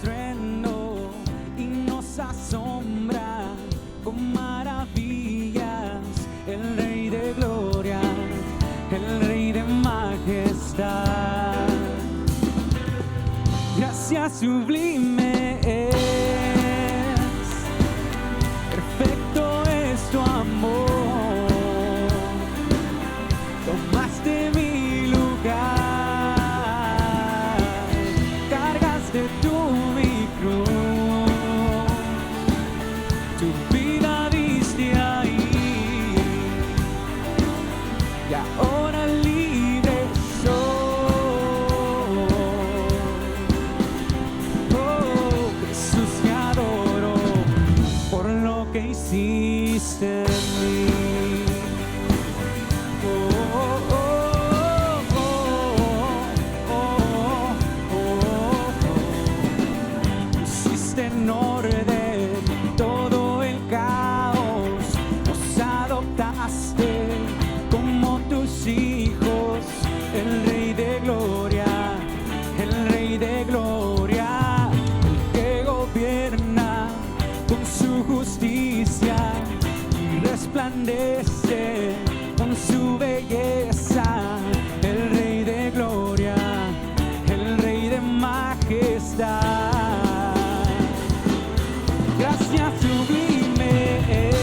estruendo y nos asombra con maravillas. El Rey de gloria, el Rey de majestad. Gracia sublime es, perfecto es tu amor. Tomaste mi lugar, cargaste tú mi cruz, tu vida diste ahí, y ahora libre soy. Oh, Jesús, te adoro por lo que hiciste en mí. En orden todo el caos, nos adoptaste como tus hijos. El Rey de gloria, el Rey de gloria, el que gobierna con su justicia y resplandece con su belleza. El Rey de gloria, el Rey de majestad. Gracia sublime es,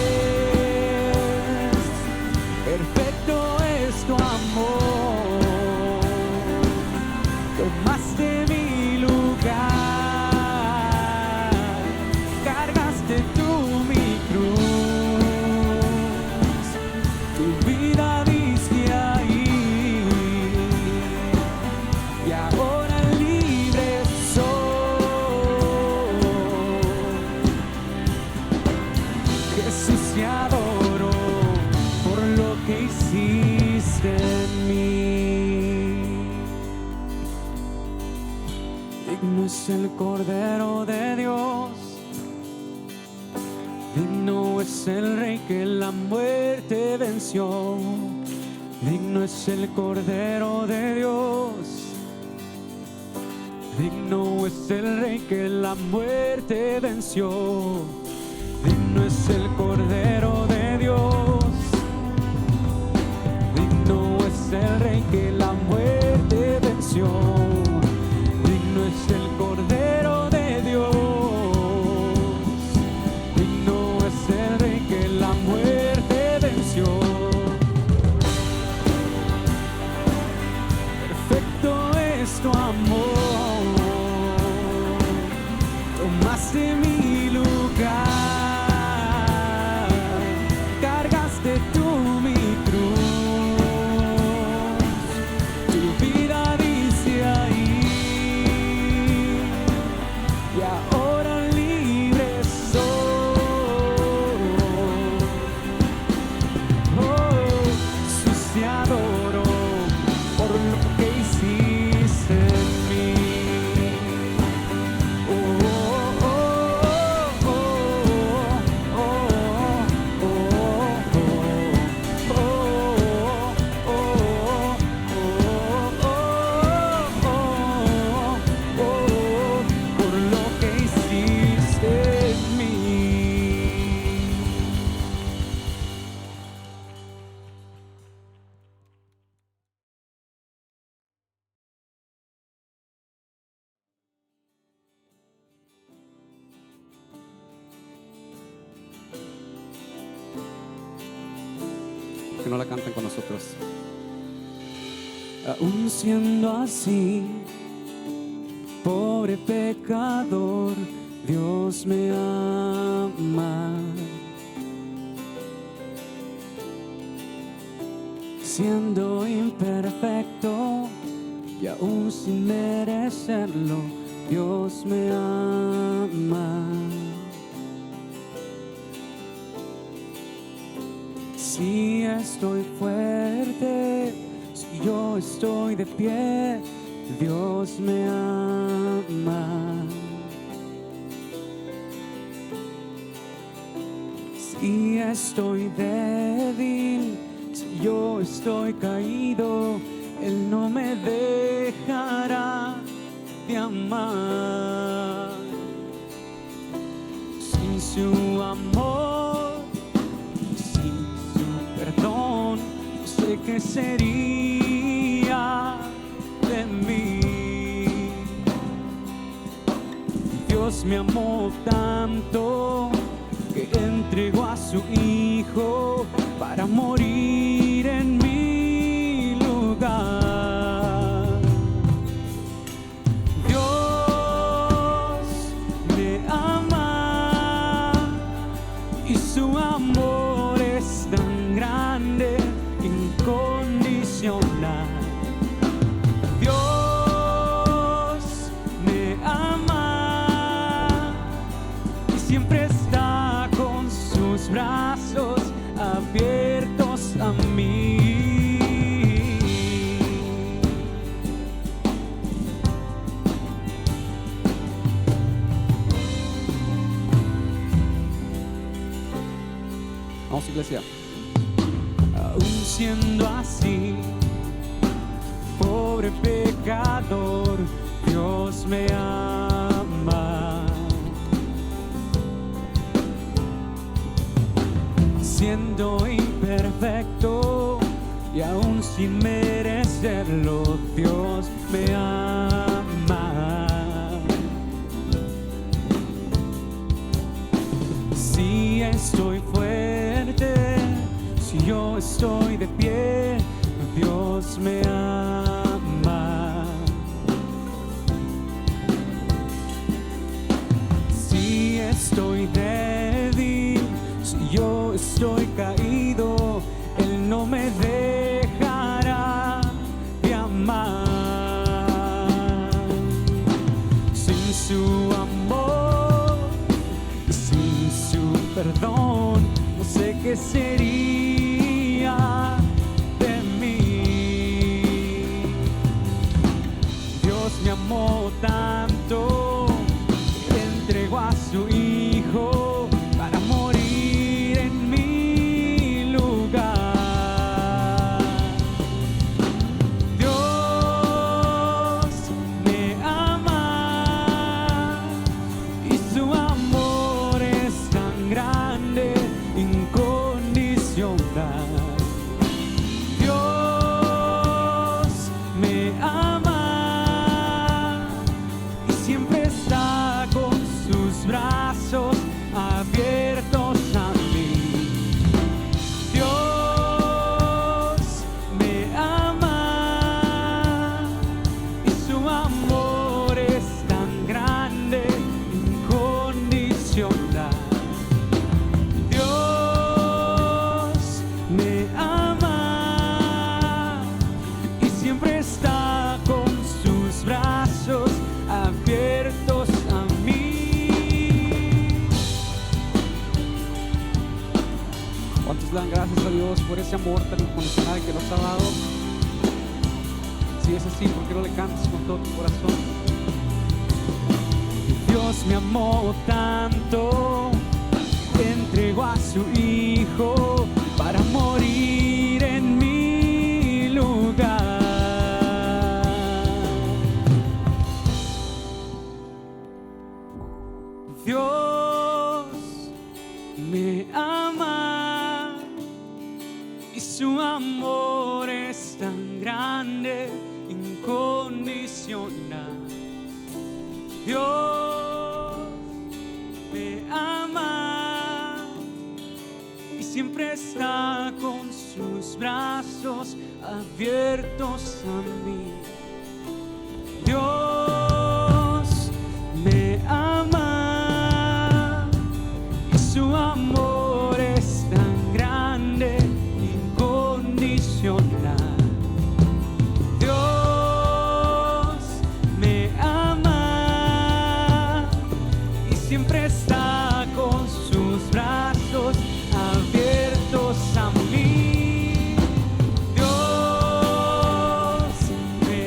perfecto es tu amor. Tomaste mi lugar, cargaste tú mi cruz, tu vida diste ahí, y ahora libre soy. Jesús, te adoro por lo que hiciste en mí. Digno es el Cordero de Dios, digno es el Rey que la muerte venció. Digno es el Cordero de Dios, digno es el Rey que la muerte venció. Digno es el Cordero de Dios, digno es el Rey que la muerte venció. Digno es el Cordero de Dios, digno es el Rey que la muerte venció. Perfecto es tu amor, tomaste mi lugar, tú mi cruz, tu vida dice ahí, y ahora libre soy. Oh, Jesús, te adoro por lo que hiciste en mí. Oh, oh, oh, oh, oh, oh, oh, por lo que hiciste en mí. Que no la canten con nosotros. Aún siendo así, pobre pecador, Dios me ama. Siendo imperfecto y aún sin merecerlo, Dios me ama. Si estoy fuerte, si yo estoy de pie, Dios me ama. Si estoy débil, si yo estoy caído, Él no me dejará de amar. ¿qué sería de mí? Dios me amó tanto que entregó a su Hijo para morir en mi lugar. Dios me ama y su amor es tan grande, incondicional. Dios me ama y siempre está con sus brazos abiertos a mí. Vamos, iglesia. Aún siendo así, pobre pecador, Dios me ama. Siendo imperfecto y aún sin merecerlo, Dios me ama. Si estoy fuerte, si yo estoy de pie, Dios me ama. Si estoy débil, si yo estoy caído, Él no me dejará de amar. Sin su amor, sin su perdón, no sé qué sería de mí. Dios me amó tanto que entregó a su Hijo para morir en mi lugar. Dios me ama y su amor es tan grande, incondicional. Dios me ama y siempre está con sus brazos abiertos a mí. Dios me ama y su amor es tan grande, incondicional. Dios me ama y siempre está con sus brazos abiertos a mí. ¿Cuántos le dan gracias a Dios por ese amor tan incondicional que nos ha dado? Si es así, ¿por qué no le cantas con todo tu corazón? Dios me amó tanto que entregó a su Hijo para morir en mi lugar. Dios me ama y su amor es tan grande, incondicional. Dios me ama y siempre está con sus brazos abiertos a mí. Dios me ama y su amor es tan grande, incondicional. Dios me ama y siempre está con sus brazos abiertos a mí. Dios me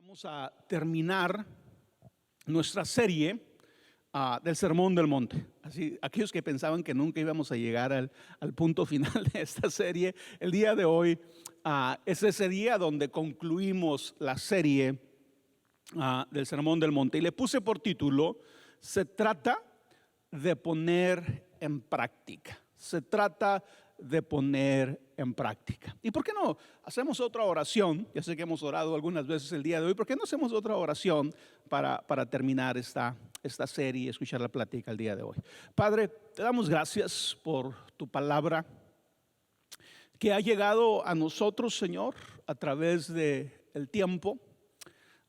Vamos a terminar nuestra serie del Sermón del Monte. Así, aquellos que pensaban que nunca íbamos a llegar al punto final de esta serie, el día de hoy es ese día donde concluimos la serie del Sermón del Monte. Y le puse por título: se trata de poner en práctica. Se trata de poner en práctica. ¿Y por qué no hacemos otra oración? Ya sé que hemos orado algunas veces el día de hoy. ¿Por qué no hacemos otra oración para terminar esta serie y escuchar la plática el día de hoy? Padre, te damos gracias por tu palabra que ha llegado a nosotros, Señor, a través del tiempo,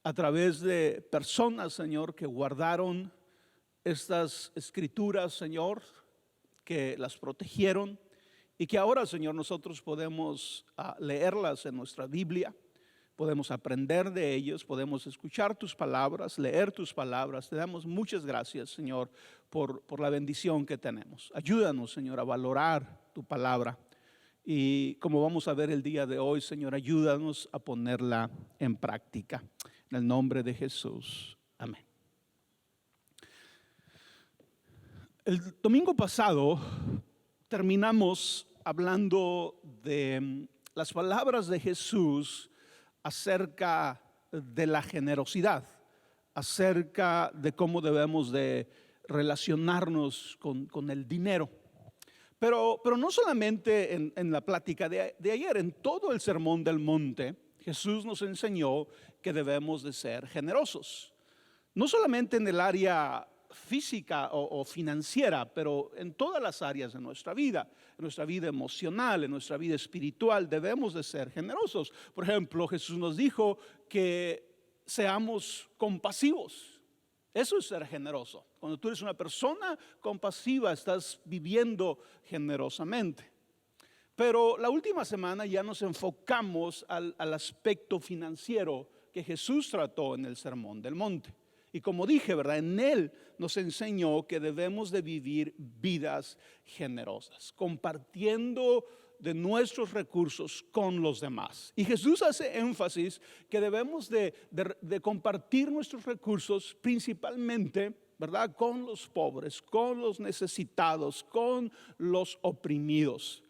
a través de personas, Señor, que guardaron estas escrituras, Señor, que las protegieron y que ahora, Señor, nosotros podemos leerlas en nuestra Biblia, podemos aprender de ellos, podemos escuchar tus palabras, leer tus palabras. Te damos muchas gracias, Señor, por la bendición que tenemos. Ayúdanos, Señor, a valorar tu palabra y, como vamos a ver el día de hoy, Señor, ayúdanos a ponerla en práctica. En el nombre de Jesús. Amén. El domingo pasado terminamos hablando de las palabras de Jesús acerca de la generosidad, acerca de cómo debemos de relacionarnos con el dinero. Pero no solamente en la plática de ayer, en todo el Sermón del Monte, Jesús nos enseñó que debemos de ser generosos. No solamente en el área física o financiera, pero en todas las áreas de nuestra vida emocional, en nuestra vida espiritual, debemos de ser generosos. Por ejemplo, Jesús nos dijo que seamos compasivos. Eso es ser generoso. Cuando tú eres una persona compasiva, estás viviendo generosamente. Pero la última semana ya nos enfocamos al aspecto financiero que Jesús trató en el Sermón del Monte. Y como dije, ¿verdad? En él nos enseñó que debemos de vivir vidas generosas, compartiendo de nuestros recursos con los demás. Y Jesús hace énfasis que debemos de compartir nuestros recursos principalmente, ¿verdad? Con los pobres, con los necesitados, con los oprimidos.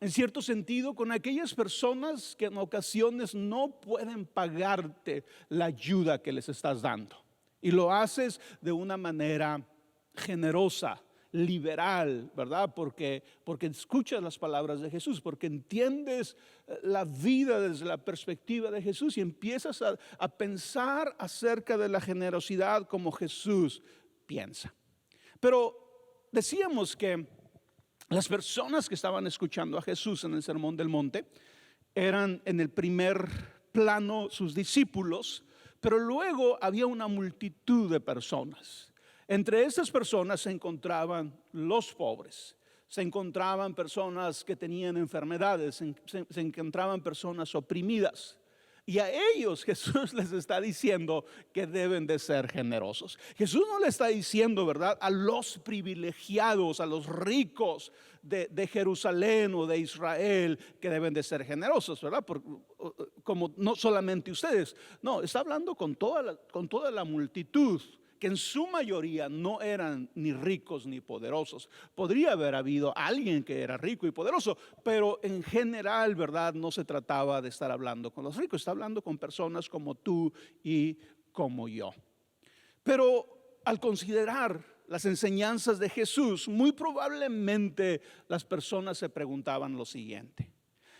En cierto sentido, con aquellas personas que en ocasiones no pueden pagarte la ayuda que les estás dando. Y lo haces de una manera generosa, liberal, ¿verdad? Porque escuchas las palabras de Jesús, porque entiendes la vida desde la perspectiva de Jesús y empiezas a pensar acerca de la generosidad como Jesús piensa. Pero decíamos que las personas que estaban escuchando a Jesús en el Sermón del Monte eran en el primer plano sus discípulos, pero luego había una multitud de personas. Entre esas personas se encontraban los pobres, se encontraban personas que tenían enfermedades, se encontraban personas oprimidas. Y a ellos Jesús les está diciendo que deben de ser generosos. Jesús no le está diciendo, ¿verdad?, a los privilegiados, a los ricos de Jerusalén o de Israel que deben de ser generosos, ¿verdad? Como no solamente ustedes. No, está hablando con toda la multitud, que en su mayoría no eran ni ricos ni poderosos. Podría haber habido alguien que era rico y poderoso, pero en general, ¿verdad?, no se trataba de estar hablando con los ricos, está hablando con personas como tú y como yo. Pero al considerar las enseñanzas de Jesús, muy probablemente las personas se preguntaban lo siguiente: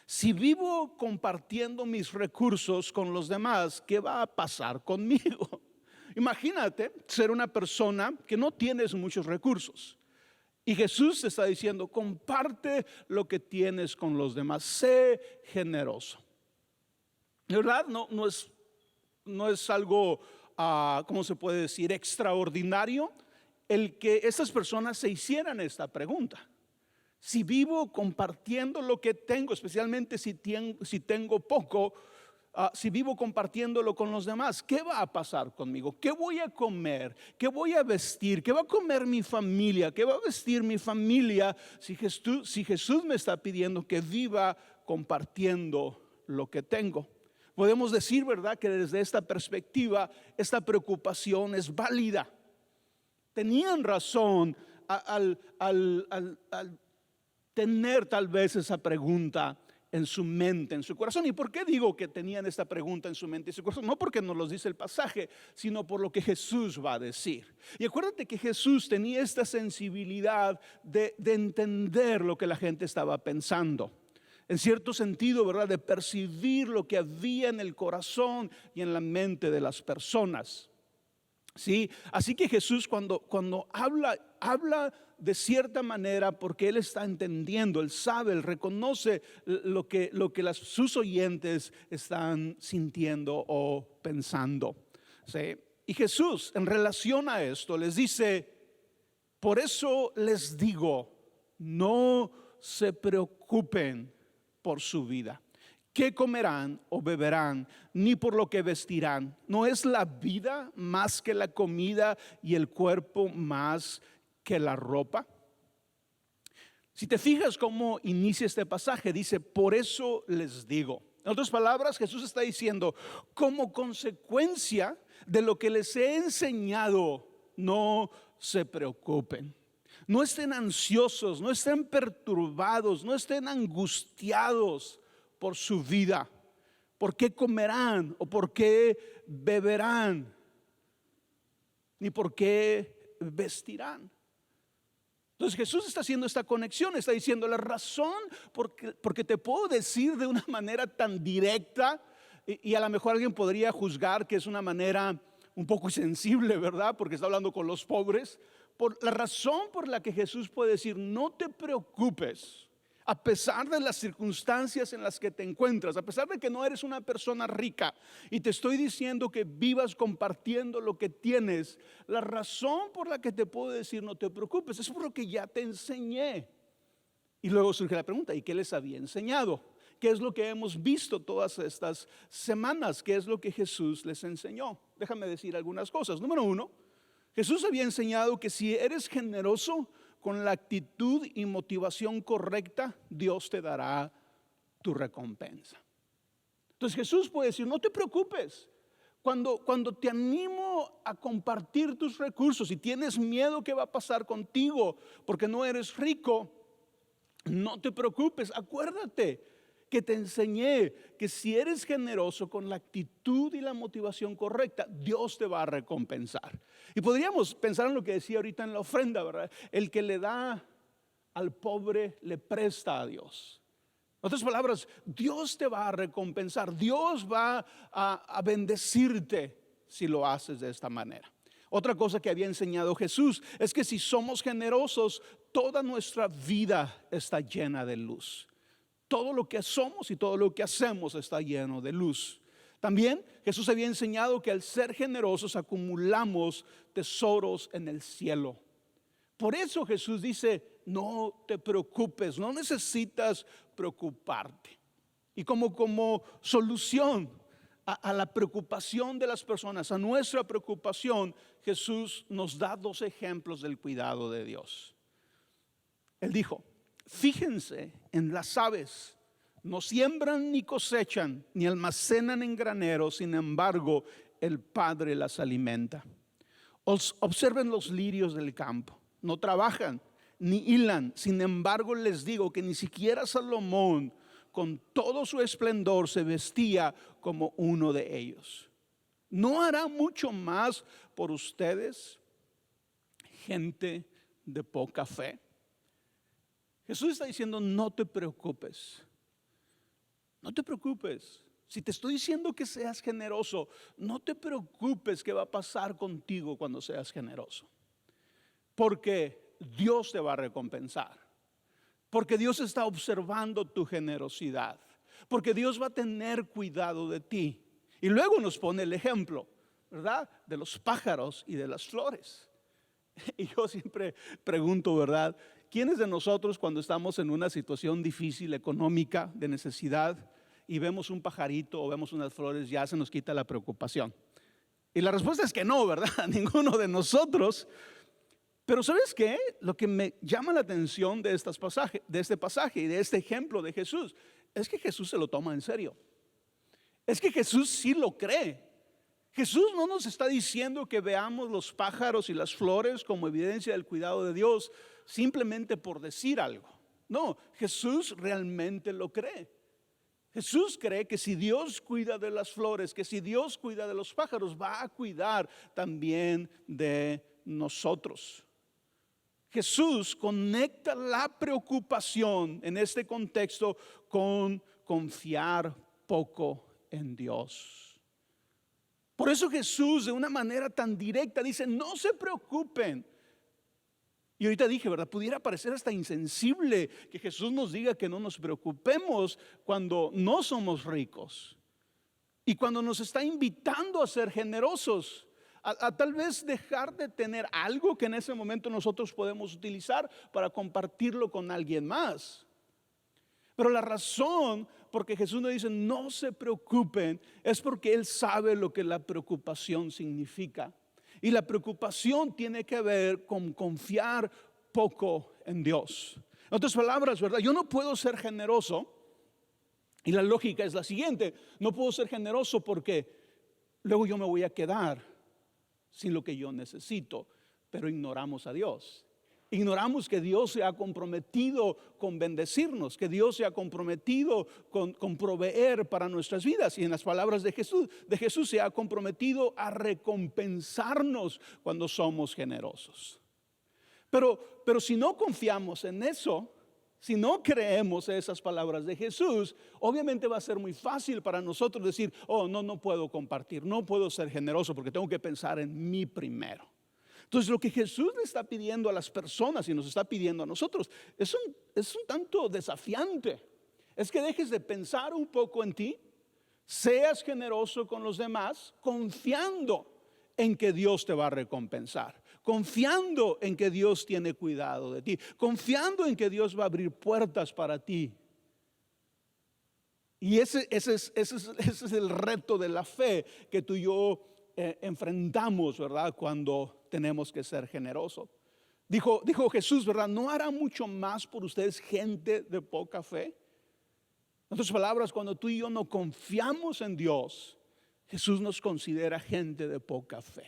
si vivo compartiendo mis recursos con los demás, ¿qué va a pasar conmigo? Imagínate ser una persona que no tienes muchos recursos y Jesús te está diciendo: comparte lo que tienes con los demás, sé generoso. De verdad, no es algo, ¿cómo se puede decir?, extraordinario el que estas personas se hicieran esta pregunta. Si vivo compartiendo lo que tengo, especialmente si tengo poco, si vivo compartiéndolo con los demás, ¿qué va a pasar conmigo? ¿Qué voy a comer? ¿Qué voy a vestir? ¿Qué va a comer mi familia? ¿Qué va a vestir mi familia si Jesús me está pidiendo que viva compartiendo lo que tengo? Podemos decir, ¿verdad?, que desde esta perspectiva, esta preocupación es válida. Tenían razón al tener tal vez esa pregunta en su mente, en su corazón. ¿Y por qué digo que tenían esta pregunta en su mente y su corazón? No porque nos lo dice el pasaje, sino por lo que Jesús va a decir. Y acuérdate que Jesús tenía esta sensibilidad de entender lo que la gente estaba pensando. En cierto sentido, ¿verdad?, de percibir lo que había en el corazón y en la mente de las personas. ¿Sí? Así que Jesús cuando habla de cierta manera porque Él está entendiendo, Él sabe, Él reconoce lo que sus oyentes están sintiendo o pensando. ¿Sí? Y Jesús, en relación a esto, les dice: por eso les digo, no se preocupen por su vida, qué comerán o beberán, ni por lo que vestirán. ¿No es la vida más que la comida y el cuerpo más que la ropa? Si te fijas cómo inicia este pasaje, dice: por eso les digo. En otras palabras, Jesús está diciendo, como consecuencia de lo que les he enseñado, no se preocupen. No estén ansiosos, no estén perturbados, no estén angustiados por su vida, por qué comerán o por qué beberán, ni por qué vestirán. Entonces Jesús está haciendo esta conexión, está diciendo la razón porque te puedo decir de una manera tan directa, y a lo mejor alguien podría juzgar que es una manera un poco insensible, ¿verdad?, porque está hablando con los pobres. Por la razón por la que Jesús puede decir no te preocupes, a pesar de las circunstancias en las que te encuentras, a pesar de que no eres una persona rica y te estoy diciendo que vivas compartiendo lo que tienes, la razón por la que te puedo decir no te preocupes es por lo que ya te enseñé. Y luego surge la pregunta: ¿y qué les había enseñado? ¿Qué es lo que hemos visto todas estas semanas? ¿Qué es lo que Jesús les enseñó? Déjame decir algunas cosas. Número uno, Jesús había enseñado que si eres generoso con la actitud y motivación correcta, Dios te dará tu recompensa. Entonces Jesús puede decir: no te preocupes. Cuando te animo a compartir tus recursos y tienes miedo que va a pasar contigo porque no eres rico, no te preocupes. Acuérdate que te enseñé que si eres generoso con la actitud y la motivación correcta, Dios te va a recompensar. Y podríamos pensar en lo que decía ahorita en la ofrenda, ¿verdad? El que le da al pobre le presta a Dios. En otras palabras, Dios te va a recompensar, Dios va a bendecirte si lo haces de esta manera. Otra cosa que había enseñado Jesús es que si somos generosos, toda nuestra vida está llena de luz. Todo lo que somos y todo lo que hacemos está lleno de luz. También Jesús había enseñado que al ser generosos acumulamos tesoros en el cielo. Por eso Jesús dice: no te preocupes, no necesitas preocuparte. Y como solución a la preocupación de las personas, a nuestra preocupación, Jesús nos da dos ejemplos del cuidado de Dios. Él dijo: fíjense en las aves, no siembran ni cosechan, ni almacenan en graneros, sin embargo, el Padre las alimenta. Observen los lirios del campo, no trabajan ni hilan, sin embargo, les digo que ni siquiera Salomón, con todo su esplendor, se vestía como uno de ellos. ¿No hará mucho más por ustedes, gente de poca fe? Jesús está diciendo: no te preocupes. No te preocupes. Si te estoy diciendo que seas generoso, no te preocupes qué va a pasar contigo cuando seas generoso. Porque Dios te va a recompensar. Porque Dios está observando tu generosidad. Porque Dios va a tener cuidado de ti. Y luego nos pone el ejemplo, ¿verdad?, de los pájaros y de las flores. Y yo siempre pregunto, ¿verdad?, ¿quiénes de nosotros cuando estamos en una situación difícil, económica, de necesidad, y vemos un pajarito o vemos unas flores, ya se nos quita la preocupación? Y la respuesta es que no, ¿verdad? Ninguno de nosotros. Pero ¿sabes qué? Lo que me llama la atención de este pasaje y de este ejemplo de Jesús es que Jesús se lo toma en serio. Es que Jesús sí lo cree. Jesús no nos está diciendo que veamos los pájaros y las flores como evidencia del cuidado de Dios simplemente por decir algo. No, Jesús realmente lo cree. Jesús cree que si Dios cuida de las flores, que si Dios cuida de los pájaros, va a cuidar también de nosotros. Jesús conecta la preocupación en este contexto con confiar poco en Dios. Por eso Jesús de una manera tan directa dice, no se preocupen. Y ahorita dije, ¿verdad? Pudiera parecer hasta insensible que Jesús nos diga que no nos preocupemos cuando no somos ricos. Y cuando nos está invitando a ser generosos. A tal vez dejar de tener algo que en ese momento nosotros podemos utilizar para compartirlo con alguien más. Pero la razón por que Jesús nos dice no se preocupen es porque Él sabe lo que la preocupación significa. Y la preocupación tiene que ver con confiar poco en Dios. En otras palabras, ¿verdad? Yo no puedo ser generoso. Y la lógica es la siguiente: no puedo ser generoso porque luego yo me voy a quedar sin lo que yo necesito. Pero ignoramos a Dios. Ignoramos que Dios se ha comprometido con bendecirnos, que Dios se ha comprometido con proveer para nuestras vidas. Y en las palabras de Jesús se ha comprometido a recompensarnos cuando somos generosos. Pero si no confiamos en eso, si no creemos esas palabras de Jesús, obviamente va a ser muy fácil para nosotros decir, oh, no puedo compartir, no puedo ser generoso porque tengo que pensar en mí primero. Entonces lo que Jesús le está pidiendo a las personas y nos está pidiendo a nosotros es un tanto desafiante. Es que dejes de pensar un poco en ti, seas generoso con los demás, confiando en que Dios te va a recompensar, confiando en que Dios tiene cuidado de ti, confiando en que Dios va a abrir puertas para ti. Y ese es el reto de la fe que tú y yo enfrentamos, ¿verdad? Cuando tenemos que ser generosos. Dijo Jesús, ¿verdad? ¿No hará mucho más por ustedes, gente de poca fe? En otras palabras, cuando tú y yo no confiamos en Dios, Jesús nos considera gente de poca fe.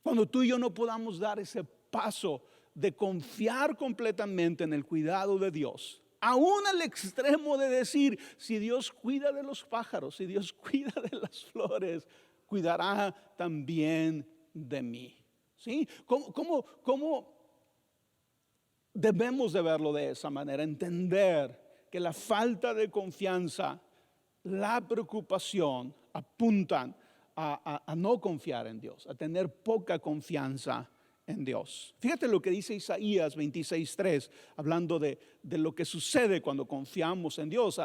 Cuando tú y yo no podamos dar ese paso de confiar completamente en el cuidado de Dios, aún al extremo de decir, si Dios cuida de los pájaros, si Dios cuida de las flores, cuidará también de mí. ¿Sí? ¿Cómo debemos de verlo de esa manera? Entender que la falta de confianza, la preocupación apuntan a no confiar en Dios, a tener poca confianza en Dios. Fíjate lo que dice Isaías 26:3, hablando de lo que sucede cuando confiamos en Dios,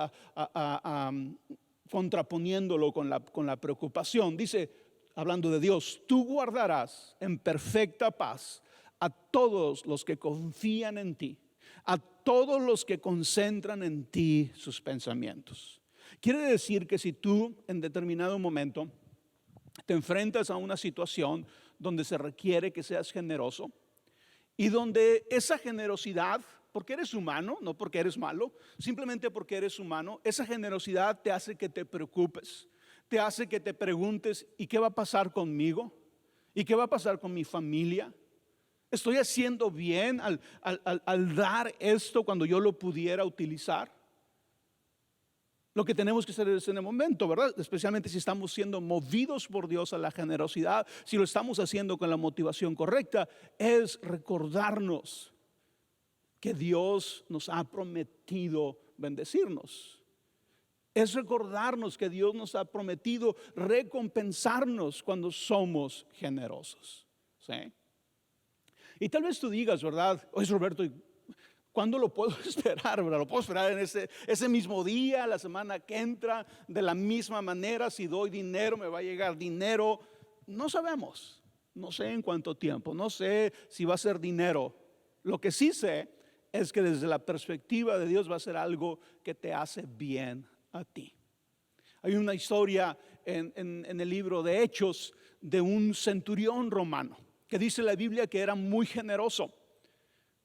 contraponiéndolo con la preocupación. Dice, hablando de Dios, tú guardarás en perfecta paz a todos los que confían en ti, a todos los que concentran en ti sus pensamientos. Quiere decir que si tú en determinado momento te enfrentas a una situación donde se requiere que seas generoso y donde esa generosidad, porque eres humano, no porque eres malo, simplemente porque eres humano, esa generosidad te hace que te preocupes, te hace que te preguntes, ¿y qué va a pasar conmigo? ¿Y qué va a pasar con mi familia? ¿Estoy haciendo bien al dar esto cuando yo lo pudiera utilizar? Lo que tenemos que hacer en el momento, ¿verdad? Especialmente si estamos siendo movidos por Dios a la generosidad, si lo estamos haciendo con la motivación correcta, es recordarnos que Dios nos ha prometido bendecirnos. Es recordarnos que Dios nos ha prometido recompensarnos cuando somos generosos. ¿Sí? Y tal vez tú digas, ¿verdad? Oye, Roberto, ¿cuándo lo puedo esperar? ¿Verdad? ¿Lo puedo esperar en ese mismo día, la semana que entra? De la misma manera, si doy dinero, ¿me va a llegar dinero? No sabemos. No sé en cuánto tiempo. No sé si va a ser dinero. Lo que sí sé es que desde la perspectiva de Dios va a ser algo que te hace bien a ti. Hay una historia en el libro de Hechos de un centurión romano que dice la Biblia que era muy generoso,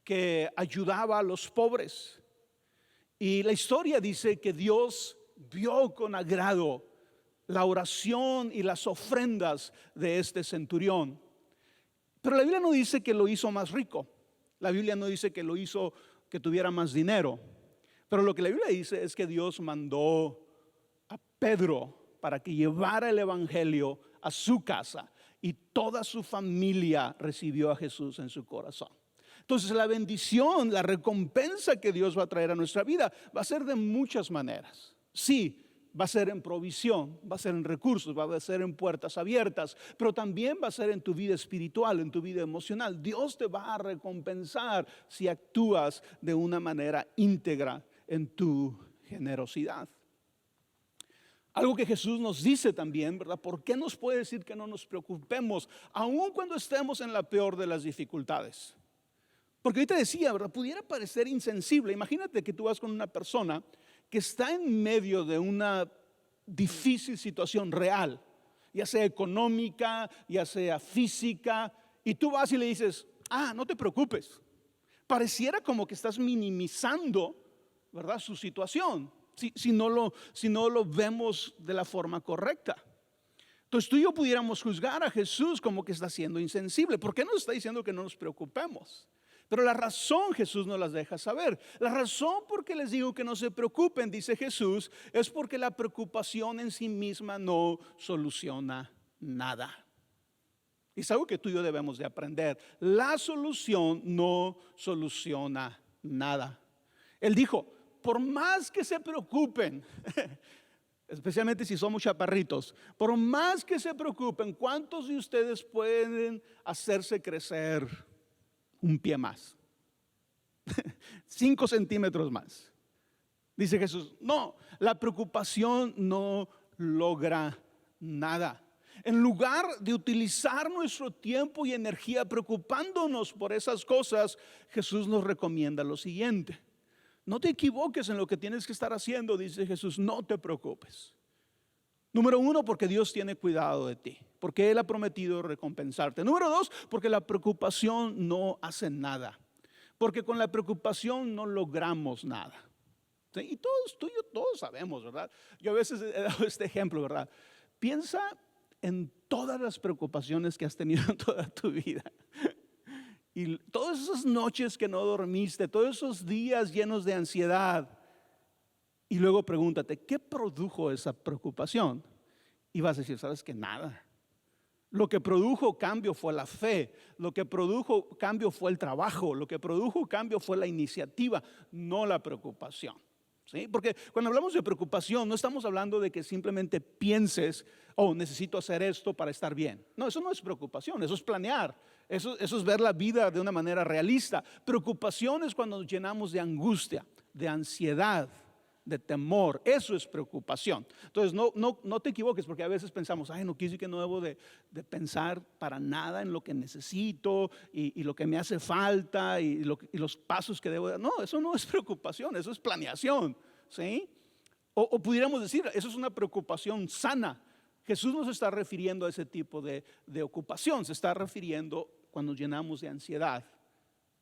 que ayudaba a los pobres. Y la historia dice que Dios vio con agrado la oración y las ofrendas de este centurión. Pero la Biblia no dice que lo hizo más rico. La Biblia no dice que lo hizo que tuviera más dinero. Pero lo que la Biblia dice es que Dios mandó a Pedro para que llevara el evangelio a su casa, y toda su familia recibió a Jesús en su corazón. Entonces la bendición, la recompensa que Dios va a traer a nuestra vida va a ser de muchas maneras. Sí, va a ser en provisión, va a ser en recursos, va a ser en puertas abiertas, pero también va a ser en tu vida espiritual, en tu vida emocional. Dios te va a recompensar si actúas de una manera íntegra en tu generosidad. Algo que Jesús nos dice también, ¿verdad? ¿Por qué nos puede decir que no nos preocupemos, aun cuando estemos en la peor de las dificultades? Porque ahorita decía, ¿verdad? Pudiera parecer insensible. Imagínate que tú vas con una persona que está en medio de una difícil situación real, ya sea económica, ya sea física, y tú vas y le dices, no te preocupes. Pareciera como que estás minimizando, ¿verdad?, su situación. Si no lo vemos de la forma correcta. Entonces tú y yo pudiéramos juzgar a Jesús como que está siendo insensible. ¿Por qué nos está diciendo que no nos preocupemos? Pero la razón Jesús nos las deja saber. La razón por qué les digo que no se preocupen, dice Jesús, es porque la preocupación en sí misma no soluciona nada. Y es algo que tú y yo debemos de aprender. La solución no soluciona nada. Él dijo, por más que se preocupen, especialmente si somos chaparritos, por más que se preocupen, ¿cuántos de ustedes pueden hacerse crecer un pie más? 5 centímetros más. Dice Jesús, no, la preocupación no logra nada. En lugar de utilizar nuestro tiempo y energía preocupándonos por esas cosas, Jesús nos recomienda lo siguiente. No te equivoques en lo que tienes que estar haciendo, dice Jesús, no te preocupes. Número 1, porque Dios tiene cuidado de ti, porque Él ha prometido recompensarte. Número 2, porque la preocupación no hace nada, porque con la preocupación no logramos nada. ¿Sí? Y todos, tú y yo, todos sabemos, ¿verdad? Yo a veces he dado este ejemplo, ¿verdad? Piensa en todas las preocupaciones que has tenido en toda tu vida. Y todas esas noches que no dormiste, todos esos días llenos de ansiedad. Y luego pregúntate, ¿qué produjo esa preocupación? Y vas a decir, ¿sabes qué? Nada. Lo que produjo cambio fue la fe. Lo que produjo cambio fue el trabajo. Lo que produjo cambio fue la iniciativa, no la preocupación. ¿Sí? Porque cuando hablamos de preocupación, no estamos hablando de que simplemente pienses, necesito hacer esto para estar bien. No, eso no es preocupación, eso es planear. Eso es ver la vida de una manera realista. Preocupación es cuando nos llenamos de angustia, de ansiedad, de temor. Eso es preocupación. Entonces no te equivoques, porque a veces pensamos, no quiere decir que no debo de pensar para nada en lo que necesito y lo que me hace falta y los pasos que debo dar. No, eso no es preocupación, eso es planeación. ¿Sí? O pudiéramos decir, eso es una preocupación sana. Jesús no se está refiriendo a ese tipo de ocupación, se está refiriendo cuando nos llenamos de ansiedad,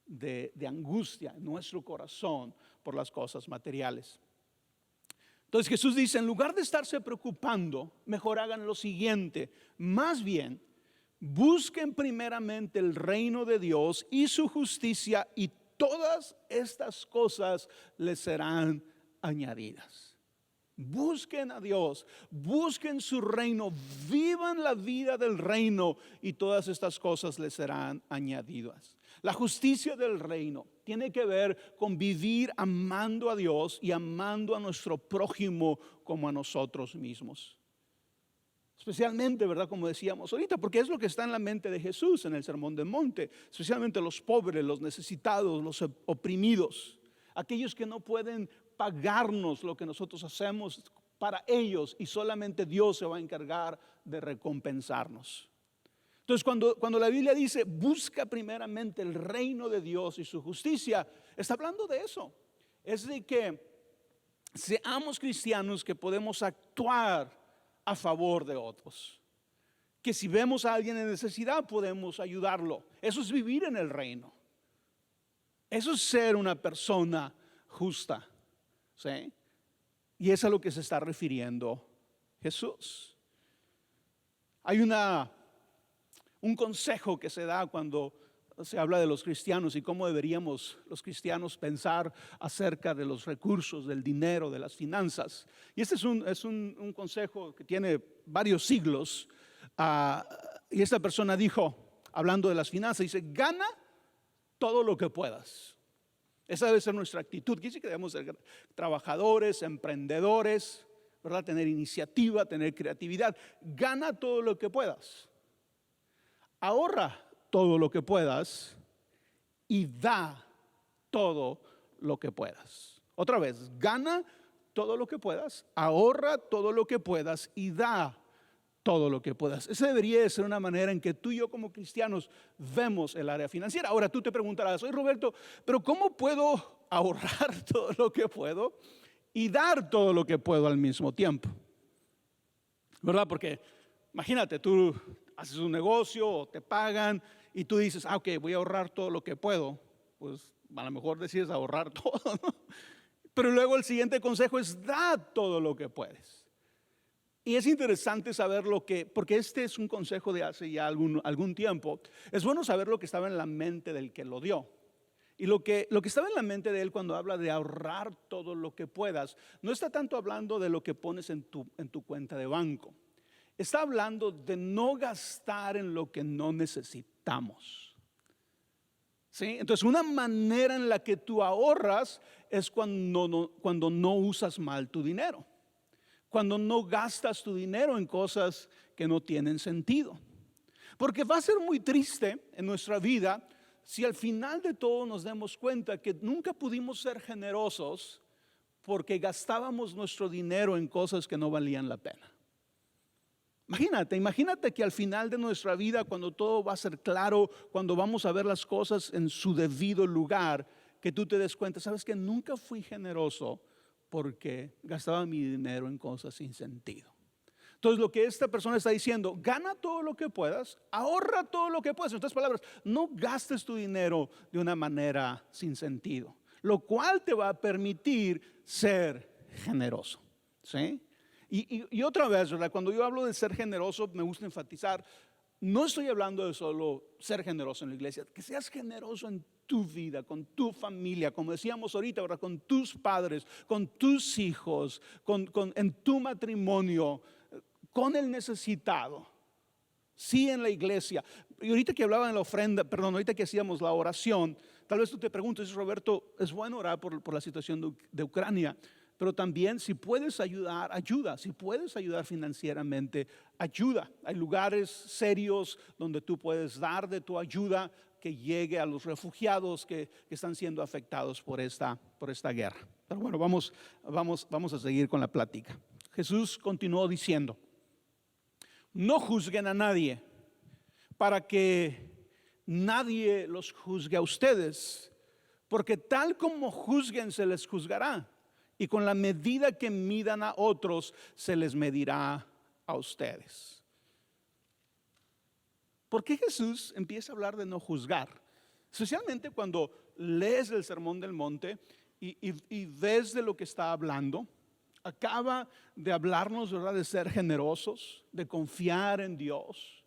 de angustia en nuestro corazón por las cosas materiales. Entonces Jesús dice, en lugar de estarse preocupando, mejor hagan lo siguiente, más bien busquen primeramente el reino de Dios y su justicia, y todas estas cosas les serán añadidas. Busquen a Dios, busquen su reino, vivan la vida del reino, y todas estas cosas les serán añadidas. La justicia del reino tiene que ver con vivir amando a Dios y amando a nuestro prójimo como a nosotros mismos. Especialmente, ¿verdad? Como decíamos ahorita, porque es lo que está en la mente de Jesús en el Sermón del Monte. Especialmente los pobres, los necesitados, los oprimidos, aquellos que no pueden pagarnos lo que nosotros hacemos para ellos, y solamente Dios se va a encargar de recompensarnos. Entonces cuando la Biblia dice busca primeramente el reino de Dios y su justicia, está hablando de eso. Es de que seamos cristianos que podemos actuar a favor de otros, que si vemos a alguien en necesidad podemos ayudarlo. Eso es vivir en el reino. Eso es ser una persona justa. ¿Sí? Y es a lo que se está refiriendo Jesús. Hay un consejo que se da cuando se habla de los cristianos y cómo deberíamos los cristianos pensar acerca de los recursos, del dinero, de las finanzas. Y este es un consejo que tiene varios siglos. Y esta persona dijo, hablando de las finanzas, dice: gana todo lo que puedas. Esa debe ser nuestra actitud. Quiere decir que debemos ser trabajadores, emprendedores, ¿verdad? Tener iniciativa, tener creatividad. Gana todo lo que puedas. Ahorra todo lo que puedas y da todo lo que puedas. Otra vez, gana todo lo que puedas, ahorra todo lo que puedas y da todo lo que puedas. Esa debería ser una manera en que tú y yo como cristianos vemos el área financiera. Ahora tú te preguntarás: oye, Roberto, pero ¿cómo puedo ahorrar todo lo que puedo y dar todo lo que puedo al mismo tiempo? ¿Verdad? Porque imagínate, tú haces un negocio o te pagan y tú dices: ok, voy a ahorrar todo lo que puedo. Pues a lo mejor decides ahorrar todo, ¿no? Pero luego el siguiente consejo es: da todo lo que puedes. Y es interesante saber porque este es un consejo de hace ya algún tiempo. Es bueno saber lo que estaba en la mente del que lo dio. Y lo que estaba en la mente de él cuando habla de ahorrar todo lo que puedas, no está tanto hablando de lo que pones en tu cuenta de banco. Está hablando de no gastar en lo que no necesitamos. ¿Sí? Entonces, una manera en la que tú ahorras es cuando no usas mal tu dinero. Cuando no gastas tu dinero en cosas que no tienen sentido. Porque va a ser muy triste en nuestra vida si al final de todo nos demos cuenta que nunca pudimos ser generosos porque gastábamos nuestro dinero en cosas que no valían la pena. Imagínate que al final de nuestra vida, cuando todo va a ser claro, cuando vamos a ver las cosas en su debido lugar, que tú te des cuenta: sabes que nunca fui generoso porque gastaba mi dinero en cosas sin sentido. Entonces lo que esta persona está diciendo: gana todo lo que puedas, ahorra todo lo que puedas. En otras palabras, no gastes tu dinero de una manera sin sentido, lo cual te va a permitir ser generoso. ¿Sí? Y otra vez, ¿verdad? Cuando yo hablo de ser generoso, me gusta enfatizar: no estoy hablando de solo ser generoso en la iglesia, que seas generoso en tu vida, con tu familia, como decíamos ahorita, ¿verdad? Con tus padres, con tus hijos, en tu matrimonio, con el necesitado. Sí, en la iglesia. Y ahorita que hablaba de la ofrenda, ahorita que hacíamos la oración, tal vez tú te preguntes: Roberto, es bueno orar por la situación de Ucrania, pero también si puedes ayudar, ayuda. Si puedes ayudar financieramente, ayuda. Hay lugares serios donde tú puedes dar de tu ayuda que llegue a los refugiados que están siendo afectados por esta guerra. Pero bueno, vamos a seguir con la plática. Jesús continuó diciendo: no juzguen a nadie, para que nadie los juzgue a ustedes, porque tal como juzguen se les juzgará, y con la medida que midan a otros se les medirá a ustedes. ¿Por qué Jesús empieza a hablar de no juzgar? Especialmente cuando lees el Sermón del Monte y ves de lo que está hablando. Acaba de hablarnos, ¿verdad?, de ser generosos, de confiar en Dios,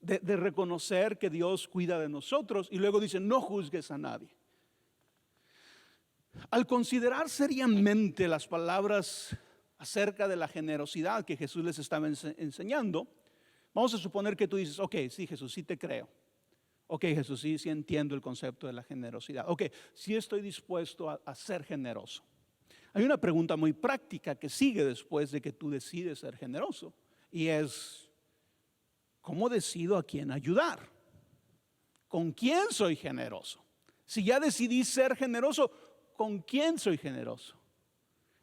de reconocer que Dios cuida de nosotros, y luego dice: no juzgues a nadie. Al considerar seriamente las palabras acerca de la generosidad que Jesús les estaba enseñando, vamos a suponer que tú dices: ok, sí, Jesús, sí te creo. Ok, Jesús, sí entiendo el concepto de la generosidad. Ok, sí estoy dispuesto a ser generoso. Hay una pregunta muy práctica que sigue después de que tú decides ser generoso, y es: ¿cómo decido a quién ayudar? ¿Con quién soy generoso? Si ya decidí ser generoso, ¿con quién soy generoso?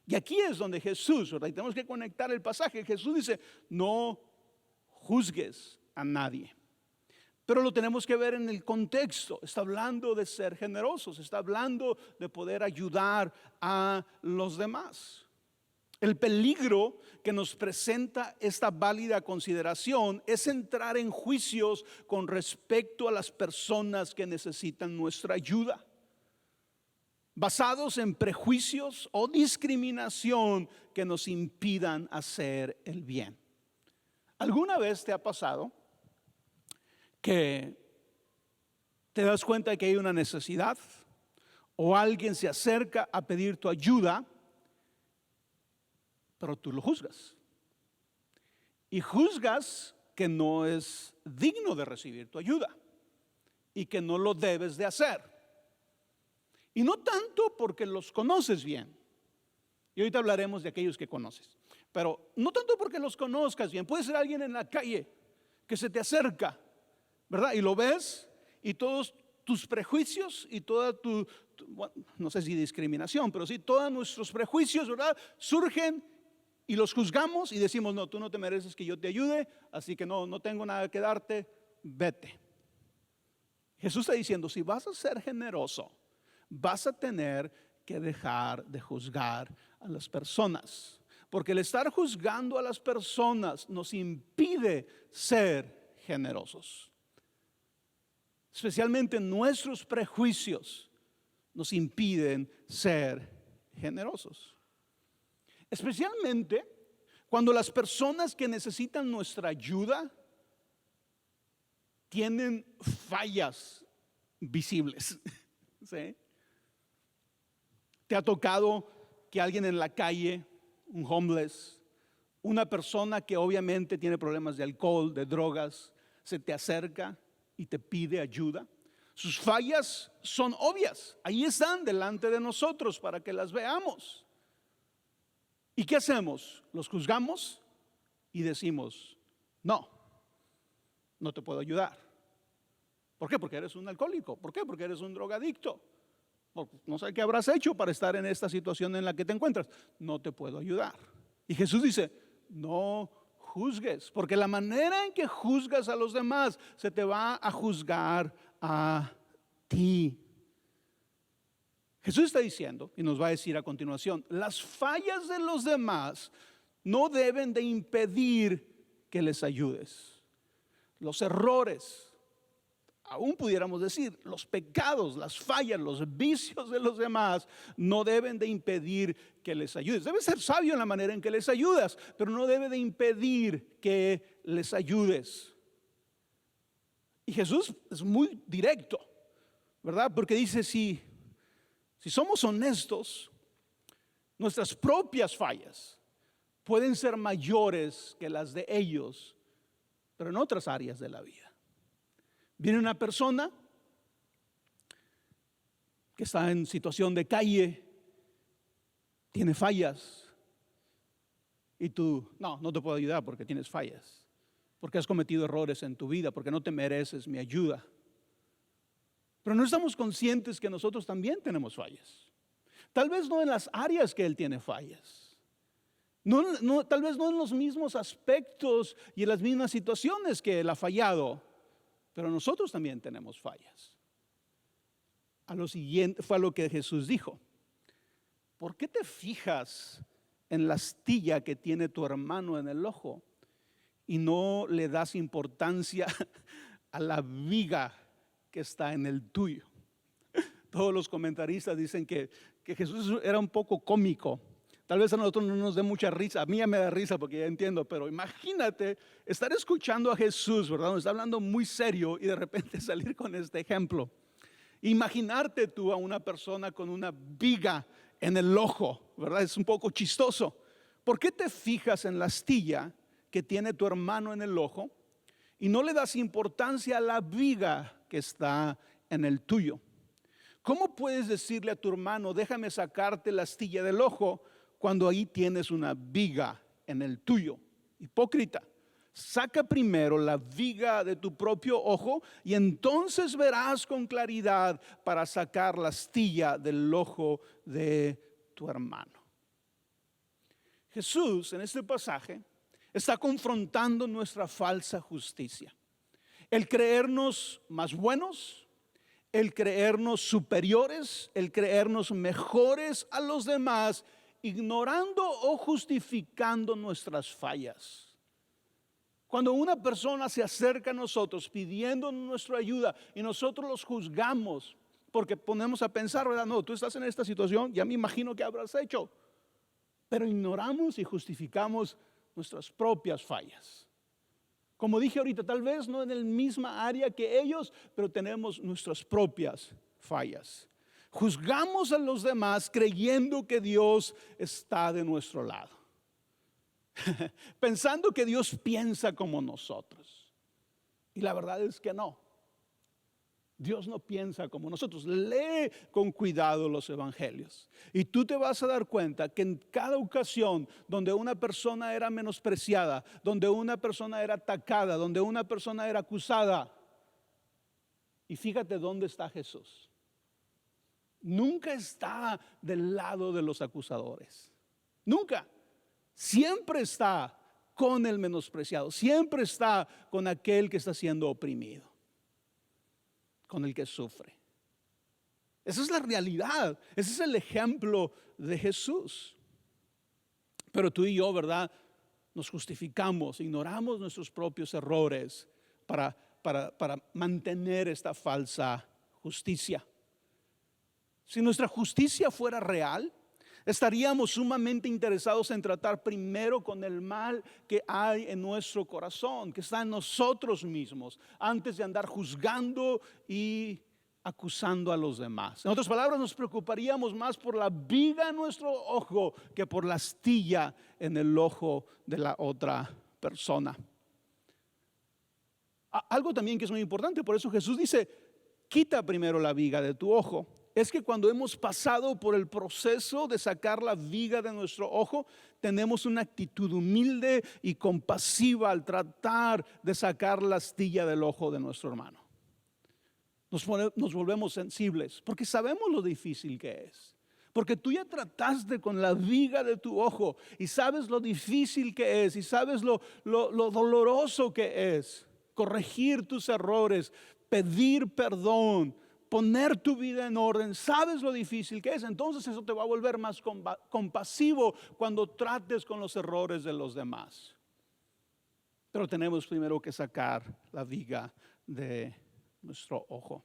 Y aquí es donde Jesús, ¿verdad? Y tenemos que conectar el pasaje. Jesús dice: no juzgues a nadie. Pero lo tenemos que ver en el contexto. Está hablando de ser generosos, está hablando de poder ayudar a los demás. El peligro que nos presenta esta válida consideración es entrar en juicios con respecto a las personas que necesitan nuestra ayuda, basados en prejuicios o discriminación que nos impidan hacer el bien. ¿Alguna vez te ha pasado que te das cuenta de que hay una necesidad o alguien se acerca a pedir tu ayuda, pero tú lo juzgas? Y juzgas que no es digno de recibir tu ayuda y que no lo debes de hacer. Y no tanto porque los conoces bien. Y ahorita hablaremos de aquellos que conoces. Pero no tanto porque los conozcas bien. Puede ser alguien en la calle que se te acerca, ¿verdad? Y lo ves y todos tus prejuicios y toda bueno, no sé si discriminación, pero sí todos nuestros prejuicios, ¿verdad? Surgen y los juzgamos y decimos, no, tú no te mereces que yo te ayude, así que no tengo nada que darte, vete. Jesús está diciendo, si vas a ser generoso, vas a tener que dejar de juzgar a las personas. Porque el estar juzgando a las personas nos impide ser generosos. Especialmente nuestros prejuicios nos impiden ser generosos. Especialmente cuando las personas que necesitan nuestra ayuda tienen fallas visibles. ¿Sí? ¿Te ha tocado que alguien en la calle, un homeless, una persona que obviamente tiene problemas de alcohol, de drogas, se te acerca y te pide ayuda? Sus fallas son obvias, ahí están delante de nosotros para que las veamos. ¿Y qué hacemos? Los juzgamos y decimos, no te puedo ayudar. ¿Por qué? Porque eres un alcohólico. ¿Por qué? Porque eres un drogadicto. No sé qué habrás hecho para estar en esta situación en la que te encuentras. No te puedo ayudar. Y Jesús dice, no juzgues, porque la manera en que juzgas a los demás se te va a juzgar a ti. Jesús está diciendo, y nos va a decir a continuación, las fallas de los demás no deben de impedir que les ayudes. Los errores, aún pudiéramos decir, los pecados, las fallas, los vicios de los demás no deben de impedir que les ayudes. Debes ser sabio en la manera en que les ayudas, pero no debe de impedir que les ayudes. Y Jesús es muy directo, ¿verdad? Porque dice, si somos honestos, nuestras propias fallas pueden ser mayores que las de ellos, pero en otras áreas de la vida. Viene una persona que está en situación de calle, tiene fallas, y tú, no te puedo ayudar porque tienes fallas, porque has cometido errores en tu vida, porque no te mereces mi ayuda. Pero no estamos conscientes que nosotros también tenemos fallas. Tal vez no en las áreas que él tiene fallas. Tal vez no en los mismos aspectos y en las mismas situaciones que él ha fallado. Pero nosotros también tenemos fallas. A lo siguiente fue a lo que Jesús dijo. ¿Por qué te fijas en la astilla que tiene tu hermano en el ojo y no le das importancia a la viga que está en el tuyo? Todos los comentaristas dicen que Jesús era un poco cómico. Tal vez a nosotros no nos dé mucha risa, a mí ya me da risa porque ya entiendo, pero imagínate estar escuchando a Jesús, ¿verdad? Nos está hablando muy serio y de repente salir con este ejemplo. Imaginarte tú a una persona con una viga en el ojo, ¿verdad? Es un poco chistoso. ¿Por qué te fijas en la astilla que tiene tu hermano en el ojo y no le das importancia a la viga que está en el tuyo? ¿Cómo puedes decirle a tu hermano, déjame sacarte la astilla del ojo, cuando ahí tienes una viga en el tuyo? Hipócrita, saca primero la viga de tu propio ojo y entonces verás con claridad para sacar la astilla del ojo de tu hermano. Jesús en este pasaje está confrontando nuestra falsa justicia. El creernos más buenos, el creernos superiores, el creernos mejores a los demás, ignorando o justificando nuestras fallas. Cuando una persona se acerca a nosotros pidiendo nuestra ayuda y nosotros los juzgamos porque ponemos a pensar, ¿verdad? No, tú estás en esta situación, ya me imagino que habrás hecho, pero ignoramos y justificamos nuestras propias fallas. Como dije ahorita, tal vez no en el misma área que ellos, pero tenemos nuestras propias fallas. Juzgamos a los demás creyendo que Dios está de nuestro lado. Pensando que Dios piensa como nosotros. Y la verdad es que no. Dios no piensa como nosotros. Lee con cuidado los evangelios. Y tú te vas a dar cuenta que en cada ocasión donde una persona era menospreciada, donde una persona era atacada, donde una persona era acusada. Y fíjate dónde está Jesús. Nunca está del lado de los acusadores. Nunca. Siempre está con el menospreciado. Siempre está con aquel que está siendo oprimido. Con el que sufre. Esa es la realidad. Ese es el ejemplo de Jesús. Pero tú y yo, ¿verdad? Nos justificamos, ignoramos nuestros propios errores para mantener esta falsa justicia. Si nuestra justicia fuera real, estaríamos sumamente interesados en tratar primero con el mal que hay en nuestro corazón, que está en nosotros mismos, antes de andar juzgando y acusando a los demás. En otras palabras, nos preocuparíamos más por la viga en nuestro ojo que por la astilla en el ojo de la otra persona. Algo también que es muy importante, por eso Jesús dice, quita primero la viga de tu ojo. Es que cuando hemos pasado por el proceso de sacar la viga de nuestro ojo, tenemos una actitud humilde y compasiva al tratar de sacar la astilla del ojo de nuestro hermano. Nos volvemos sensibles porque sabemos lo difícil que es. Porque tú ya trataste con la viga de tu ojo y sabes lo difícil que es y sabes lo doloroso que es corregir tus errores, pedir perdón, poner tu vida en orden. Sabes lo difícil que es. Entonces eso te va a volver más compasivo cuando trates con los errores de los demás. Pero tenemos primero que sacar la viga de nuestro ojo.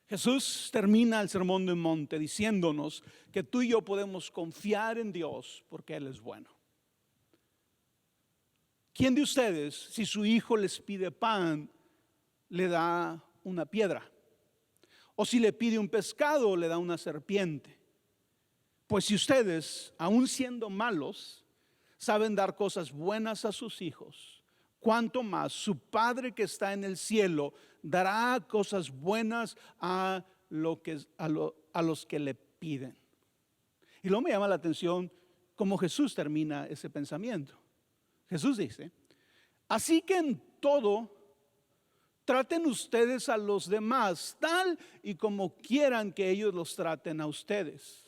Jesús termina el sermón del monte diciéndonos que tú y yo podemos confiar en Dios porque Él es bueno. ¿Quién de ustedes, si su hijo les pide pan, le da una piedra? O si le pide un pescado, le da una serpiente. Pues si ustedes, aun siendo malos, saben dar cosas buenas a sus hijos, cuánto más su Padre que está en el cielo dará cosas buenas a los que le piden. Y luego me llama la atención cómo Jesús termina ese pensamiento. Jesús dice, así que en todo traten ustedes a los demás tal y como quieran que ellos los traten a ustedes.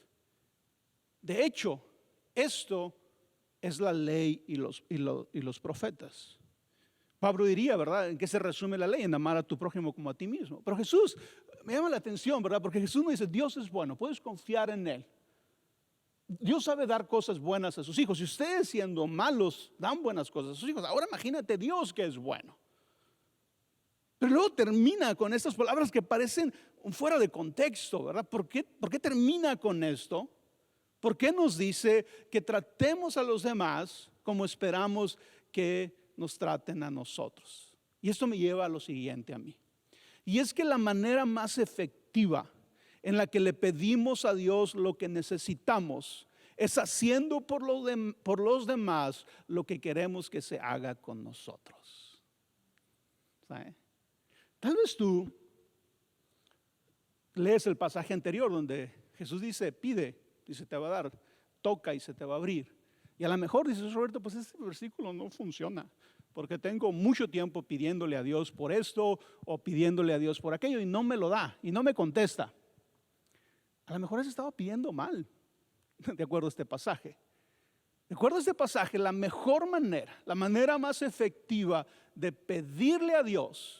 De hecho, esto es la ley y los profetas. Pablo diría, ¿verdad? ¿En qué se resume la ley? En amar a tu prójimo como a ti mismo. Pero Jesús, me llama la atención, ¿verdad? Porque Jesús nos dice, Dios es bueno, puedes confiar en Él. Dios sabe dar cosas buenas a sus hijos. Si ustedes siendo malos dan buenas cosas a sus hijos, ahora imagínate Dios que es bueno. Pero luego termina con estas palabras que parecen fuera de contexto, ¿verdad? ¿Por qué termina con esto? ¿Por qué nos dice que tratemos a los demás como esperamos que nos traten a nosotros? Y esto me lleva a lo siguiente a mí. Y es que la manera más efectiva en la que le pedimos a Dios lo que necesitamos es haciendo por los demás lo que queremos que se haga con nosotros. ¿Sabe? Tal vez tú lees el pasaje anterior donde Jesús dice, pide y se te va a dar, toca y se te va a abrir. Y a lo mejor dices, Roberto, pues este versículo no funciona, porque tengo mucho tiempo pidiéndole a Dios por esto o pidiéndole a Dios por aquello y no me lo da y no me contesta. A lo mejor has estado pidiendo mal, de acuerdo a este pasaje. De acuerdo a este pasaje, la mejor manera, la manera más efectiva de pedirle a Dios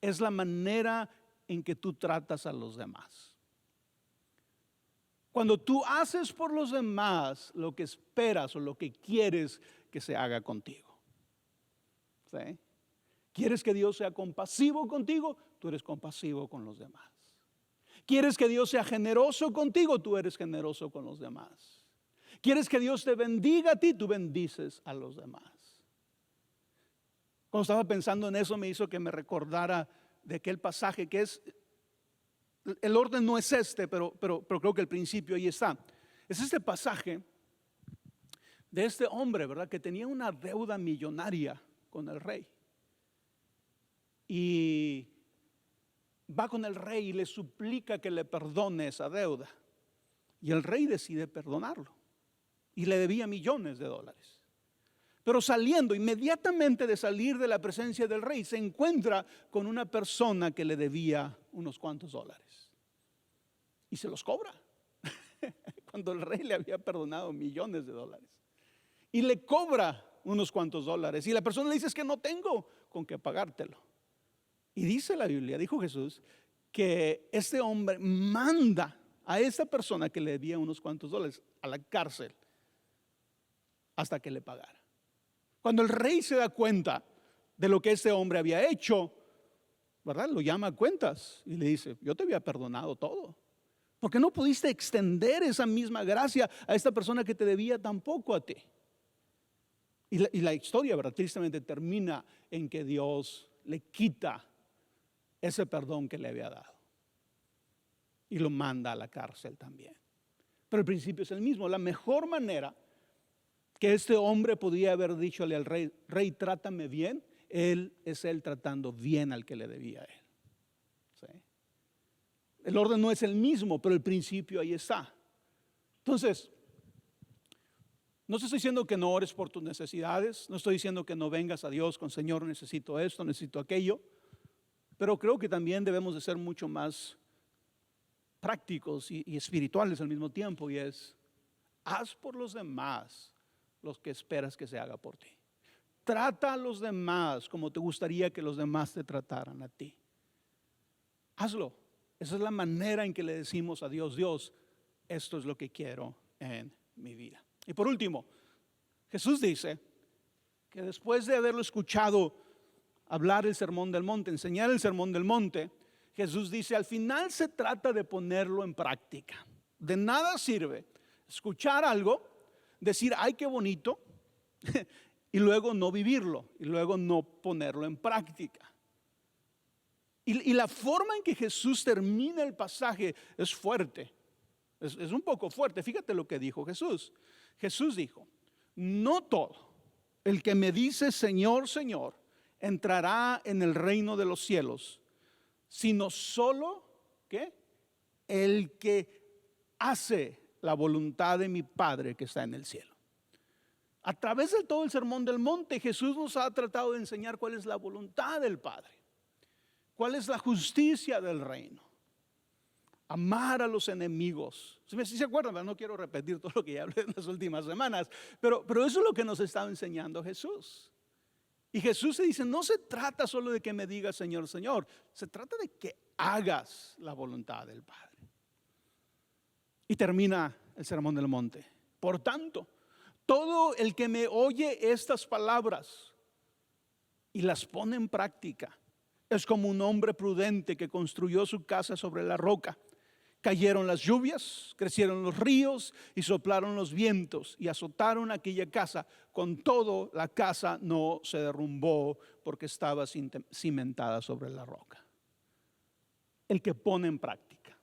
es la manera en que tú tratas a los demás. Cuando tú haces por los demás lo que esperas o lo que quieres que se haga contigo. ¿Sí? ¿Quieres que Dios sea compasivo contigo? Tú eres compasivo con los demás. ¿Quieres que Dios sea generoso contigo? Tú eres generoso con los demás. ¿Quieres que Dios te bendiga a ti? Tú bendices a los demás. Cuando estaba pensando en eso me hizo que me recordara de aquel pasaje que es, el orden no es este, pero creo que el principio ahí está. Es este pasaje de este hombre, ¿verdad? Que tenía una deuda millonaria con el rey. Y va con el rey y le suplica que le perdone esa deuda. Y el rey decide perdonarlo. Y le debía millones de dólares. Pero saliendo, inmediatamente de salir de la presencia del rey, se encuentra con una persona que le debía unos cuantos dólares. Y se los cobra. Cuando el rey le había perdonado millones de dólares. Y le cobra unos cuantos dólares. Y la persona le dice, es que no tengo con qué pagártelo. Y dice la Biblia, dijo Jesús, que este hombre manda a esa persona que le debía unos cuantos dólares a la cárcel hasta que le pagara. Cuando el rey se da cuenta de lo que este hombre había hecho, ¿verdad? Lo llama a cuentas y le dice, yo te había perdonado todo. ¿Por qué no pudiste extender esa misma gracia a esta persona que te debía tampoco a ti? Y la historia, ¿verdad? Tristemente termina en que Dios le quita ese perdón que le había dado. Y lo manda a la cárcel también. Pero el principio es el mismo. La mejor manera que este hombre podía haber dichole al rey, rey, trátame bien, él tratando bien al que le debía a él. ¿Sí? El orden no es el mismo, pero el principio ahí está. Entonces, no te estoy diciendo que no ores por tus necesidades, no estoy diciendo que no vengas a Dios con Señor, necesito esto, necesito aquello, pero creo que también debemos de ser mucho más prácticos y espirituales al mismo tiempo, y es, haz por los demás los que esperas que se haga por ti. Trata a los demás como te gustaría que los demás te trataran a ti. Hazlo. Esa es la manera en que le decimos a Dios, Dios, esto es lo que quiero en mi vida. Y por último, Jesús dice que después de haberlo escuchado hablar el sermón del monte, enseñar el sermón del monte, Jesús dice, al final se trata de ponerlo en práctica. De nada sirve escuchar algo, decir, ay, qué bonito, y luego no vivirlo, y luego no ponerlo en práctica. Y la forma en que Jesús termina el pasaje es fuerte, es un poco fuerte. Fíjate lo que dijo Jesús. Jesús dijo, no todo el que me dice Señor, Señor, entrará en el reino de los cielos, sino solo, ¿qué? El que hace la voluntad de mi Padre que está en el cielo. A través de todo el sermón del monte, Jesús nos ha tratado de enseñar cuál es la voluntad del Padre, cuál es la justicia del reino, amar a los enemigos. Si se acuerdan, no quiero repetir todo lo que ya hablé en las últimas semanas, pero eso es lo que nos está enseñando Jesús. Y Jesús se dice, no se trata solo de que me digas Señor, Señor, se trata de que hagas la voluntad del Padre. Y termina el sermón del monte. Por tanto, todo el que me oye estas palabras y las pone en práctica es como un hombre prudente que construyó su casa sobre la roca. Cayeron las lluvias, crecieron los ríos y soplaron los vientos y azotaron aquella casa. Con todo, la casa no se derrumbó porque estaba cimentada sobre la roca. El que pone en práctica.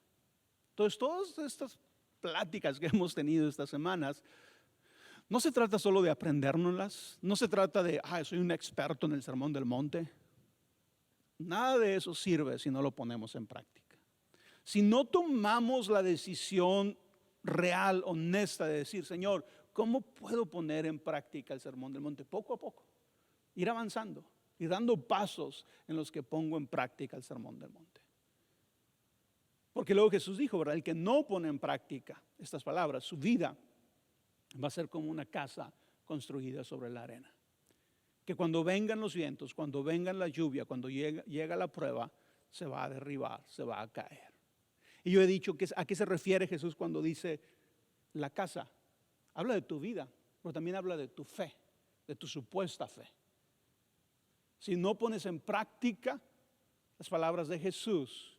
Entonces, todas estas pláticas que hemos tenido estas semanas, no se trata solo de aprendérnoslas, no se trata de, soy un experto en el sermón del monte. Nada de eso sirve si no lo ponemos en práctica. Si no tomamos la decisión real, honesta de decir, Señor, ¿cómo puedo poner en práctica el sermón del monte? Poco a poco, ir avanzando y dando pasos en los que pongo en práctica el sermón del monte. Porque luego Jesús dijo, ¿verdad? El que no pone en práctica estas palabras, su vida va a ser como una casa construida sobre la arena. Que cuando vengan los vientos, cuando venga la lluvia, cuando llega la prueba, se va a derribar, se va a caer. Y yo he dicho, ¿a qué se refiere Jesús cuando dice la casa? Habla de tu vida, pero también habla de tu fe, de tu supuesta fe. Si no pones en práctica las palabras de Jesús,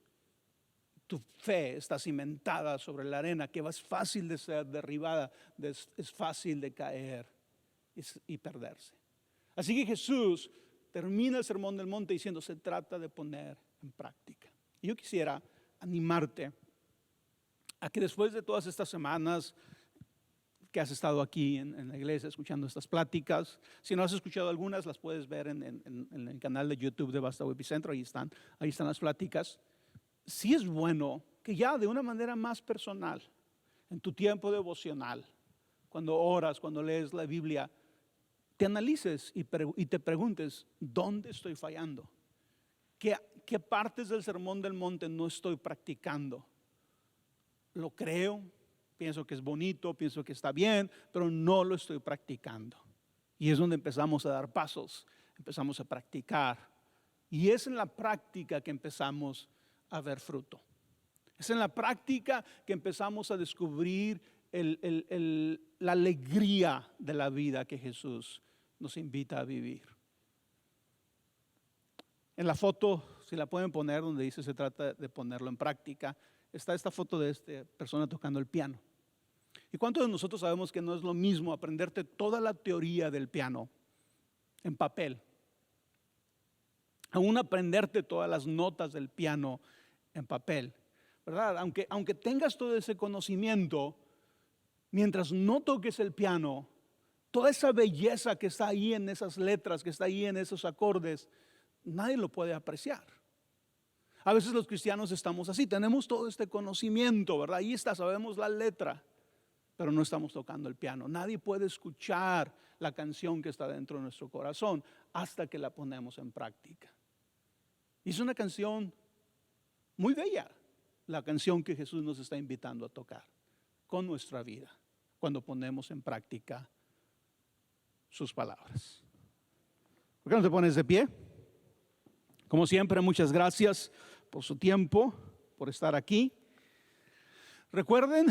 tu fe está cimentada sobre la arena, que es fácil de ser derribada, es fácil de caer y perderse. Así que Jesús termina el Sermón del Monte diciendo, se trata de poner en práctica. Y yo quisiera animarte a que después de todas estas semanas que has estado aquí en la iglesia escuchando estas pláticas, si no has escuchado algunas, las puedes ver en el canal de YouTube de Vástago Epicentro, ahí están las pláticas. Sí es bueno que ya de una manera más personal, en tu tiempo devocional, cuando oras, cuando lees la Biblia, te analices y te preguntes, ¿dónde estoy fallando? ¿Qué partes del Sermón del Monte no estoy practicando? Lo creo, pienso que es bonito, pienso que está bien, pero no lo estoy practicando. Y es donde empezamos a dar pasos, empezamos a practicar. Y es en la práctica que empezamos a ver fruto. Es en la práctica que empezamos a descubrir la alegría de la vida que Jesús nos invita a vivir. En la foto, si la pueden poner, donde dice se trata de ponerlo en práctica, está esta foto de esta persona tocando el piano. ¿Y cuántos de nosotros sabemos que no es lo mismo aprenderte toda la teoría del piano en papel, aún aprenderte todas las notas del piano en papel, ¿verdad? Aunque tengas todo ese conocimiento, mientras no toques el piano, toda esa belleza que está ahí en esas letras, que está ahí en esos acordes, nadie lo puede apreciar. A veces los cristianos estamos así, tenemos todo este conocimiento, ¿verdad? Ahí está, sabemos la letra, pero no estamos tocando el piano. Nadie puede escuchar la canción que está dentro de nuestro corazón hasta que la ponemos en práctica. Y es una canción muy bella, la canción que Jesús nos está invitando a tocar con nuestra vida, cuando ponemos en práctica sus palabras. ¿Por qué no te pones de pie? Como siempre, muchas gracias por su tiempo, por estar aquí. Recuerden,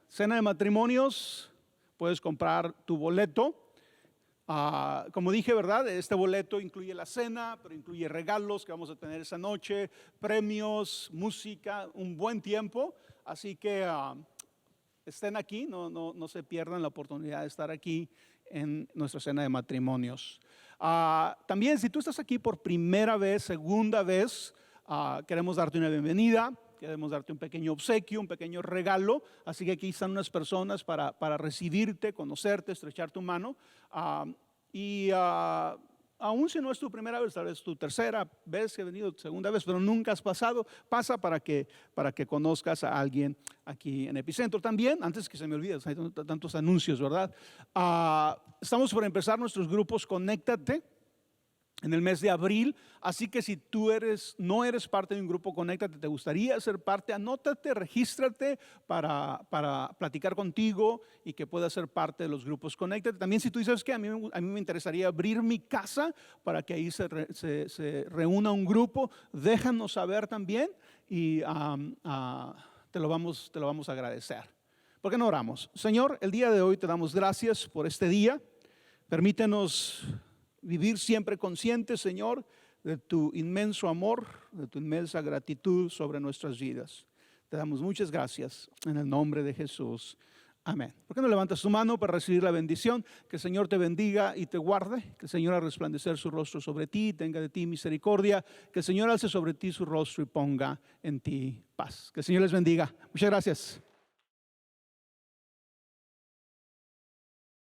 cena de matrimonios, puedes comprar tu boleto. Como dije, ¿verdad? Este boleto incluye la cena, pero incluye regalos que vamos a tener esa noche, premios, música, un buen tiempo. Así que estén aquí, no se pierdan la oportunidad de estar aquí en nuestra cena de matrimonios. También, si tú estás aquí por primera vez, segunda vez, queremos darte una bienvenida. Queremos darte un pequeño obsequio, un pequeño regalo. Así que aquí están unas personas para recibirte, conocerte, estrechar tu mano. Aún si no es tu primera vez, tal vez tu tercera vez que he venido, segunda vez, pero nunca has pasado, pasa para que conozcas a alguien aquí en Epicentro. También, antes que se me olvide, hay tantos anuncios, ¿verdad? Estamos por empezar nuestros grupos Conéctate en el mes de abril, así que si tú no eres parte de un grupo Conéctate, te gustaría ser parte, anótate, regístrate para platicar contigo y que puedas ser parte de los grupos Conéctate. También si tú dices que a mí me interesaría abrir mi casa para que ahí se reúna un grupo, déjanos saber también y te lo vamos a agradecer. ¿Por qué no oramos? Señor, el día de hoy te damos gracias por este día. Permítenos vivir siempre conscientes, Señor, de tu inmenso amor, de tu inmensa gratitud sobre nuestras vidas. Te damos muchas gracias en el nombre de Jesús. Amén. ¿Por qué no levantas tu mano para recibir la bendición? Que el Señor te bendiga y te guarde. Que el Señor haga resplandecer su rostro sobre ti, tenga de ti misericordia. Que el Señor alce sobre ti su rostro y ponga en ti paz. Que el Señor les bendiga. Muchas gracias.